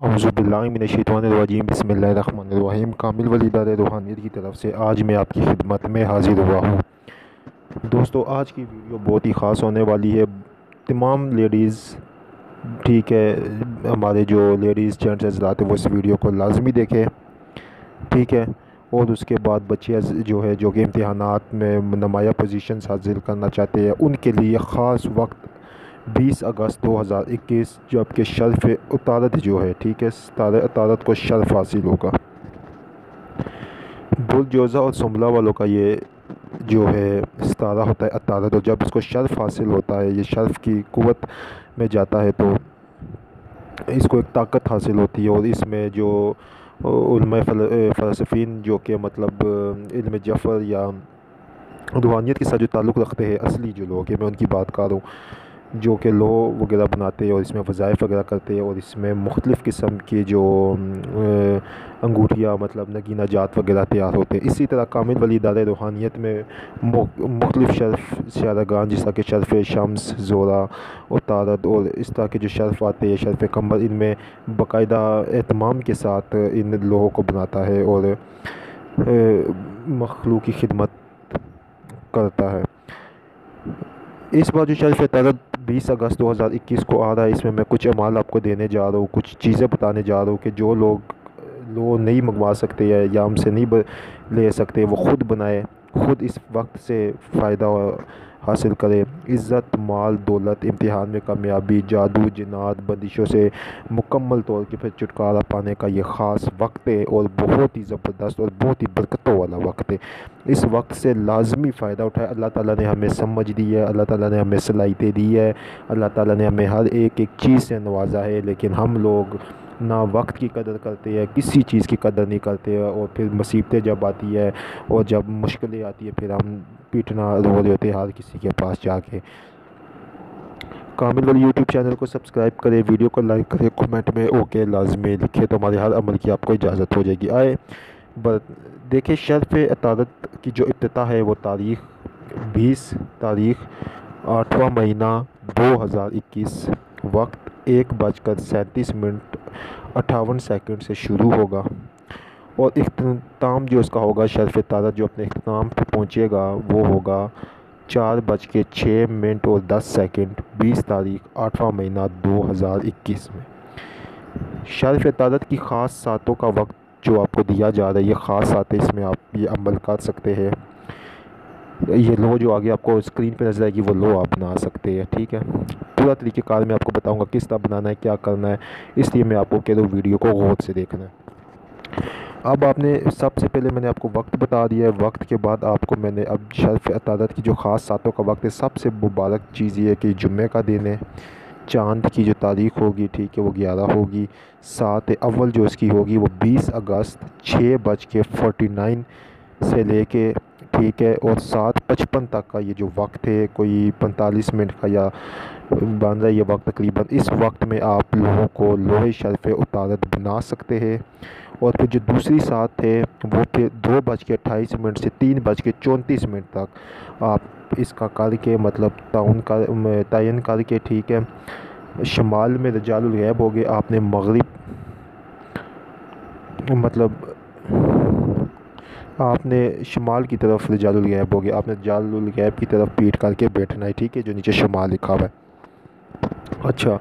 اعوذ باللہ من الشیطان الرجیم بسم اللہ الرحمن الرحیم کامل ولی ادارہ روحانیت کی طرف سے آج میں آپ کی خدمت میں حاضر ہوا ہوں۔ دوستو آج کی ویڈیو بہت ہی خاص ہونے والی ہے۔ تمام لیڈیز ٹھیک ہے، ہمارے جو لیڈیز جینٹس حضرات ہیں وہ اس ویڈیو کو لازمی دیکھیں ٹھیک ہے، اور اس کے بعد بچے جو کہ امتحانات میں نمایاں پوزیشنز حاصل کرنا چاہتے ہیں ان کے لیے خاص وقت 20 اگست 2021 جبکہ شرف عطارد جو ہے ٹھیک ہے، ستارہ عطارد کو شرف حاصل ہوگا۔ بلجوزہ اور سنبلہ والوں کا یہ جو ہے ستارہ ہوتا ہے عطارد، اور جب اس کو شرف حاصل ہوتا ہے، یہ شرف کی قوت میں جاتا ہے تو اس کو ایک طاقت حاصل ہوتی ہے، اور اس میں جو علماء فلسفین جو کہ مطلب علم جفر یا روحانیت کے ساتھ جو تعلق رکھتے ہیں، اصلی جو لوگ ہیں میں ان کی بات کر رہا ہوں، جو کہ لو وغیرہ بناتے ہیں اور اس میں وظائف وغیرہ کرتے ہیں، اور اس میں مختلف قسم کی جو انگوٹھیاں مطلب نگینہ جات وغیرہ تیار ہوتے ہیں۔ اسی طرح کامل ولی ادارہ روحانیت میں مختلف شرف شارگان جس طرح کہ شرف شمس، زہرہ، عطارد اور اس طرح کے جو شرف آتے ہیں، شرف قمر، ان میں باقاعدہ اہتمام کے ساتھ ان لوگوں کو بناتا ہے اور مخلوق کی خدمت کرتا ہے۔ اس بار جو شرف عطارد 20 اگست 2021 کو آ رہا ہے، اس میں میں کچھ اعمال آپ کو دینے جا رہا ہوں، کچھ چیزیں بتانے جا رہا ہوں کہ جو لوگ نہیں منگوا سکتے یا ہم سے نہیں لے سکتے، وہ خود بنائے، خود اس وقت سے فائدہ حاصل کرے۔ عزت، مال، دولت، امتحان میں کامیابی، جادو، جنات، بندشوں سے مکمل طور پہ چھٹکارا پانے کا یہ خاص وقت ہے اور بہت ہی زبردست اور بہت ہی برکتوں والا وقت ہے۔ اس وقت سے لازمی فائدہ اٹھائے۔ اللہ تعالیٰ نے ہمیں سمجھ دی ہے، اللہ تعالیٰ نے ہمیں صلاحیتیں دی ہے، اللہ تعالیٰ نے ہمیں ہر ایک چیز سے نوازا ہے، لیکن ہم لوگ نہ وقت کی قدر کرتے ہیں، کسی چیز کی قدر نہیں کرتے، اور پھر مصیبتیں جب آتی ہے اور جب مشکلیں آتی ہیں پھر ہم پیٹنا رو رہے ہوتے ہیں ہر کسی کے پاس جا کے۔ کامل ولی یوٹیوب چینل کو سبسکرائب کریں، ویڈیو کو لائک کریں، کمنٹ میں اوکے لازمی لکھیں تو ہمارے ہر عمل کی آپ کو اجازت ہو جائے گی۔ دیکھیں شرف عطارد کی جو افتتاح ہے وہ تاریخ 8واں مہینہ 2021 وقت 1:37:58 سے شروع ہوگا، اور اختتام جو اس کا ہوگا، شرف عطارد جو اپنے اختتام پہ پہنچے گا وہ ہوگا 4:06:10 20 تاریخ 8واں مہینہ 2021 میں۔ شرف عطارد کی خاص ساتوں کا وقت جو آپ کو دیا جا رہا ہے، یہ خاص ساتیں، اس میں آپ یہ عمل کر سکتے ہیں۔ یہ لو جو آگے آپ کو اسکرین پہ نظر آئے گی وہ لو آپ بنا سکتے ہیں ٹھیک ہے۔ پورا طریقہ کار میں آپ کو بتاؤں گا کس طرح بنانا ہے، کیا کرنا ہے، اس لیے میں آپ کو کہہ دوں ویڈیو کو غور سے دیکھنا ہے۔ اب آپ نے سب سے پہلے میں نے آپ کو وقت بتا دیا ہے، وقت کے بعد آپ کو میں نے اب شرف عطارد کی جو خاص ساتوں کا وقت ہے، سب سے مبارک چیز یہ ہے کہ جمعہ کا دن ہے، چاند کی جو تاریخ ہوگی ٹھیک ہے وہ 11 ہوگی، 7 اول جو اس کی ہوگی وہ 20 اگست 6:49 سے لے کے ٹھیک ہے، اور 7:55 تک کا یہ جو وقت ہے، کوئی 45 منٹ کا یا بن رہا ہے یہ وقت تقریباً، اس وقت میں آپ لوگوں کو لوح شرف عطارد بنا سکتے ہیں۔ اور پھر جو دوسری ساتھ ہے وہ پھر 2:28 سے 3:34 تک آپ اس کا کر کے مطلب تعین کر کے ٹھیک ہے، شمال میں رجال الغیب ہوگے، آپ نے مغرب مطلب آپ نے شمال کی طرف رجال الغیب ہوگے، آپ نے رجال الغیب کی طرف پیٹ کر کے بیٹھنا ہے ٹھیک ہے، جو نیچے شمال لکھا ہوا ہے۔ اچھا،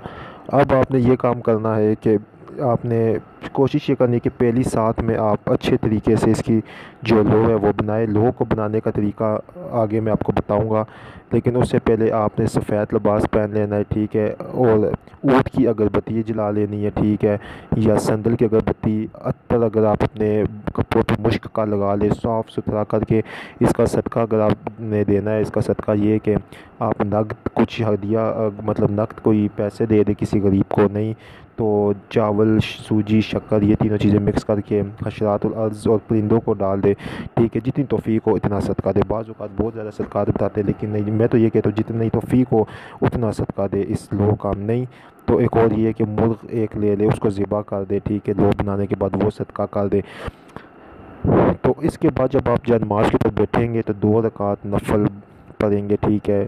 اب آپ نے یہ کام کرنا ہے کہ آپ نے کوشش یہ کرنی ہے کہ پہلی ساتھ میں آپ اچھے طریقے سے اس کی جو لو ہے وہ بنائے۔ لو کو بنانے کا طریقہ آگے میں آپ کو بتاؤں گا، لیکن اس سے پہلے آپ نے سفید لباس پہن لینا ہے ٹھیک ہے، اور اونٹ کی اگربتی جلا لینی ہے ٹھیک ہے، یا سندل کی اگربتی، عطر اگر آپ اپنے کپڑوں پہ مشک کا لگا لے صاف ستھرا کر کے، اس کا صدقہ اگر آپ نے دینا ہے، اس کا صدقہ یہ ہے کہ آپ نقد کچھ ہدیہ مطلب نقد کوئی پیسے دے دے کسی غریب کو، نہیں تو چاول، سوجی، شکر، یہ تینوں چیزیں مکس کر کے حشرات الارض اور پرندوں کو ڈال دے ٹھیک ہے، جتنی توفیق ہو اتنا صدقہ دے۔ بعض اوقات بہت زیادہ صدقات بتاتے ہیں لیکن نہیں، میں تو یہ کہتا ہوں جتنی توفیق ہو اتنا صدقہ دے، اس لو کام نہیں تو ایک اور یہ ہے کہ مرغ ایک لے لے، اس کو ذبح کر دے ٹھیک ہے، لو بنانے کے بعد وہ صدقہ کر دے۔ تو اس کے بعد جب آپ نماز کے اوپر بیٹھیں گے تو 2 رکعت نفل پڑھیں گے ٹھیک ہے،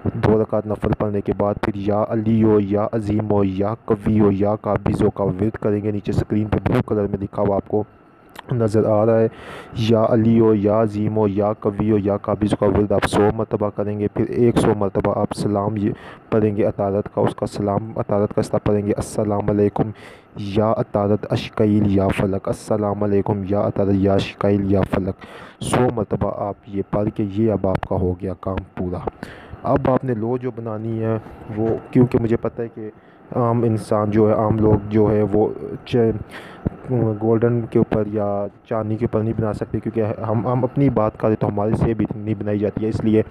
2 رکعت نفل پڑھنے کے بعد پھر یا علی ہو یا عظیم ہو یا قوی ہو یا قابض ہو کا ورد کریں گے۔ نیچے اسکرین پہ بلو کلر میں لکھا ہوا آپ کو نظر آ رہا ہے، یا علی ہو یا عظیم ہو یا قوی ہو یا قابض کا ورد آپ 100 مرتبہ کریں گے۔ پھر 100 مرتبہ آپ سلام یہ پڑھیں گے عطارد کا، اس کا سلام عطارد کا استعمال پڑھیں گے، السلام علیکم یا عطارد اشکیل یا فلک، السلام علیکم یا عطارد یا اشکیل یا فلک 100 مرتبہ آپ یہ پڑھ کے یہ اب آپ کا ہو گیا کام پورا۔ اب آپ نے لو جو بنانی ہے وہ، کیونکہ مجھے پتہ ہے کہ عام انسان جو ہے، عام لوگ جو ہے وہ گولڈن کے اوپر یا چاندی کے اوپر نہیں بنا سکتے، کیونکہ ہم اپنی بات کریں تو ہمارے سے بھی نہیں بنائی جاتی ہے، اس لیے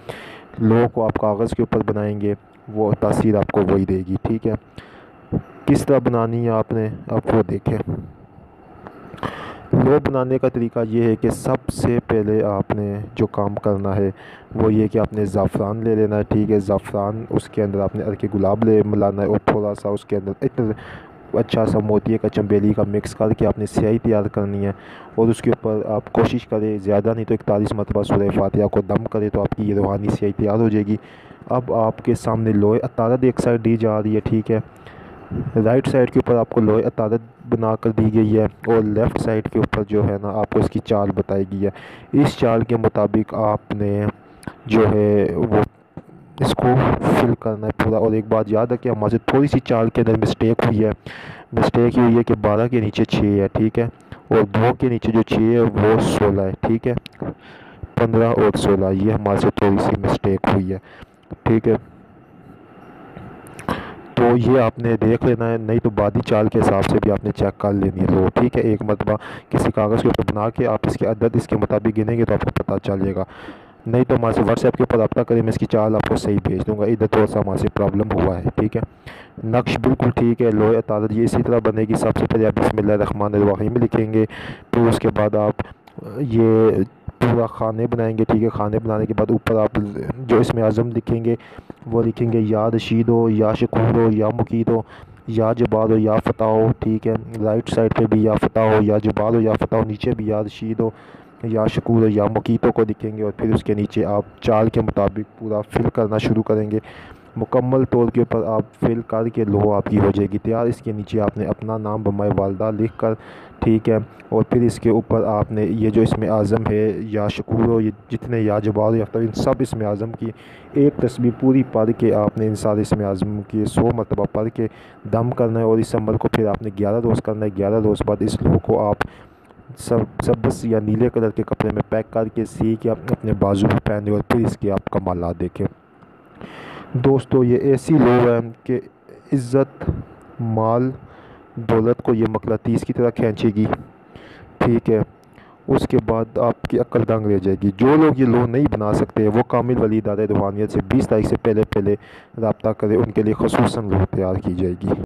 لو کو آپ کاغذ کے اوپر بنائیں گے، وہ تاثیر آپ کو وہی دے گی، ٹھیک ہے۔ کس طرح بنانی ہے آپ نے، اب وہ دیکھیں۔ لو بنانے کا طریقہ یہ ہے کہ سب سے پہلے آپ نے جو کام کرنا ہے وہ یہ کہ آپ نے زعفران لے لینا ہے، ٹھیک ہے۔ زعفران، اس کے اندر آپ نے عرق گلاب ملانا ہے، اور تھوڑا سا اس کے اندر عطر، اچھا سا موتی کا چنبیلی کا مکس کر کے آپ نے سیاہی تیار کرنی ہے، اور اس کے اوپر آپ کوشش کریں زیادہ نہیں تو 41 مرتبہ سورہ فاتحہ کو دم کرے تو آپ کی یہ روحانی سیاہی تیار ہو جائے گی۔ اب آپ کے سامنے لوح عطارد ایک سائڈ دی جا رہی ہے، ٹھیک ہے۔ رائٹ سائڈ کے اوپر آپ کو لوح عطارد بنا کر دی گئی ہے، اور لیفٹ سائڈ کے اوپر جو ہے نا آپ کو اس کی چال بتائی گئی ہے۔ اس چال کے مطابق آپ نے جو ہے وہ اس کو فل کرنا ہے پورا۔ اور ایک بات یاد رکھیں، ہمارے سے تھوڑی سی چال کے اندر مسٹیک ہوئی ہے کہ 12 کے نیچے 6 ہے، ٹھیک ہے، اور 2 کے نیچے جو 6 ہے وہ 16 ہے، ٹھیک ہے۔ 15 اور 16 یہ ہمارے سے تھوڑی سی مسٹیک ہوئی ہے، ٹھیک ہے۔ تو یہ آپ نے دیکھ لینا ہے، نہیں تو بعدی چال کے حساب سے بھی آپ نے چیک کر لینی ہے لو، ٹھیک ہے۔ ایک مرتبہ کسی کاغذ کے اوپر بنا کے آپ اس کے عدد اس کے مطابق گنیں گے تو آپ کو پتہ چلے گا، نہیں تو ہمارے سے واٹس ایپ کے اوپر رابطہ کریں، میں اس کی چال آپ کو صحیح بھیج دوں گا۔ ادھر تھوڑا سا ہمارے سے پرابلم ہوا ہے، ٹھیک ہے۔ نقش بالکل ٹھیک ہے، لوح عطارد یہ اسی طرح بنے گی۔ سب سے پہلے آپ بسم اللہ الرحمن الرحیم لکھیں گے، پھر اس کے بعد آپ یہ پورا خانے بنائیں گے، ٹھیک ہے۔ خانے بنانے کے بعد اوپر آپ جو اسم اعظم لکھیں گے وہ لکھیں گے یا رشید ہو یا شکور ہو یا مقیت ہو یا جبار ہو یا فتح ہو، ٹھیک ہے۔ رائٹ سائڈ پہ بھی یا فتح ہو یا جبار ہو یا فتح ہو، نیچے بھی یا رشید ہو یا شکور ہو یا مقیت ہو کو لکھیں گے، اور پھر اس کے نیچے آپ چال کے مطابق پورا فل کرنا شروع کریں گے۔ مکمل طور کے اوپر آپ فل کر کے لوح آپ کی ہو جائے گی تیار۔ اس کے نیچے آپ نے اپنا نام بمائے والدہ لکھ کر، ٹھیک ہے، اور پھر اس کے اوپر آپ نے یہ جو اسم اعظم ہے یا شکور ہو، یہ جتنے یا جبار ہو یا ان سب اسم اعظم کی ایک تسبیح پوری پڑھ کے آپ نے ان سارے اسم اعظم کی 100 مرتبہ پڑھ کے دم کرنا ہے، اور اس عمل کو پھر آپ نے 11 روز کرنا ہے۔ 11 روز بعد اس لوح کو آپ سبز یا نیلے کلر کے کپڑے میں پیک کر کے سی کے اپنے بازو میں پہنے، اور پھر اس کے آپ کمالات دیکھیں۔ دوستو یہ ایسی لو ہے کہ عزت، مال، دولت کو یہ مقناطیس کی طرح کھینچے گی، ٹھیک ہے۔ اس کے بعد آپ کی عقل دنگ رہ جائے گی۔ جو لوگ یہ لو نہیں بنا سکتے وہ کامل ولی ادارہ روحانیت سے 20 تاریخ سے پہلے رابطہ کرے، ان کے لیے خصوصاً لو تیار کی جائے گی۔